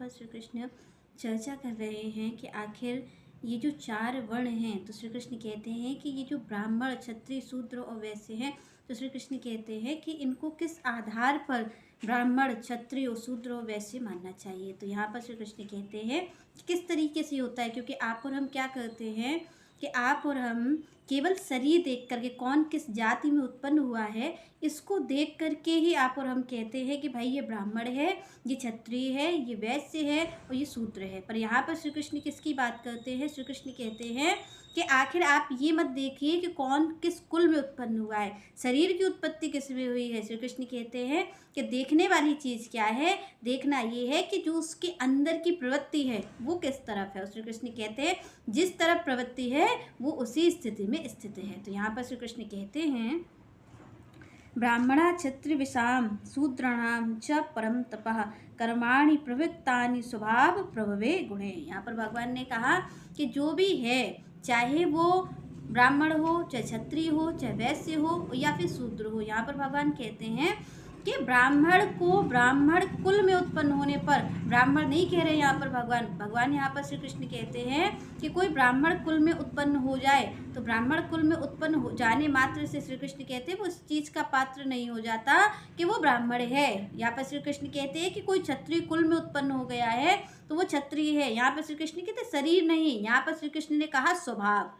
पर श्री कृष्ण चर्चा कर रहे हैं कि आखिर ये जो चार वर्ण हैं, तो श्री कृष्ण कहते हैं कि ये जो ब्राह्मण, क्षत्रिय, शूद्र और वैश्य हैं, तो श्री कृष्ण कहते हैं कि इनको किस आधार पर ब्राह्मण, क्षत्रिय, शूद्र और वैश्य मानना चाहिए। तो यहाँ पर श्री कृष्ण कहते हैं कि किस तरीके से होता है, क्योंकि आप और हम क्या करते हैं कि आप और हम केवल शरीर देख करके कौन किस जाति में उत्पन्न हुआ है, इसको देख करके ही आप और हम कहते हैं कि भाई ये ब्राह्मण है, ये क्षत्रिय है, ये वैश्य है और ये शूद्र है। पर यहाँ पर श्री कृष्ण किसकी बात करते हैं? श्री कृष्ण कहते हैं कि आखिर आप ये मत देखिए कि कौन किस कुल में उत्पन्न हुआ है, शरीर की उत्पत्ति किस में हुई है। श्री कृष्ण कहते हैं कि देखने वाली चीज़ क्या है, देखना ये है कि जो उसके अंदर की प्रवृत्ति है वो किस तरफ है। और श्री कृष्ण कहते हैं जिस तरफ प्रवृत्ति है वो उसी स्थिति में स्थित है। तो यहाँ पर श्री कृष्ण कहते हैं ब्राह्मणा क्षत्रिविषां शूद्राणां च परम तपः कर्माणि प्रवृत्तानि स्वभाव प्रभवे गुणे। यहाँ पर भगवान ने कहा कि जो भी है, चाहे वो ब्राह्मण हो, चाहे क्षत्रिय हो, चाहे वैश्य हो या फिर शूद्र हो, यहाँ पर भगवान कहते हैं कि ब्राह्मण को ब्राह्मण कुल में उत्पन्न होने पर, ब्राह्मण नहीं कह रहे यहाँ पर भगवान यहाँ पर श्री कृष्ण कहते हैं कि कोई ब्राह्मण कुल में उत्पन्न हो जाए, तो ब्राह्मण कुल में उत्पन्न हो जाने मात्र से श्री कृष्ण कहते हैं वो उस चीज़ का पात्र नहीं हो जाता कि वो ब्राह्मण है। यहाँ पर श्री कृष्ण कहते हैं कि कोई क्षत्रिय कुल में उत्पन्न हो गया है तो वो क्षत्रिय है। यहाँ पर श्री कृष्ण कहते शरीर नहीं, यहाँ पर श्री कृष्ण ने कहा स्वभाव।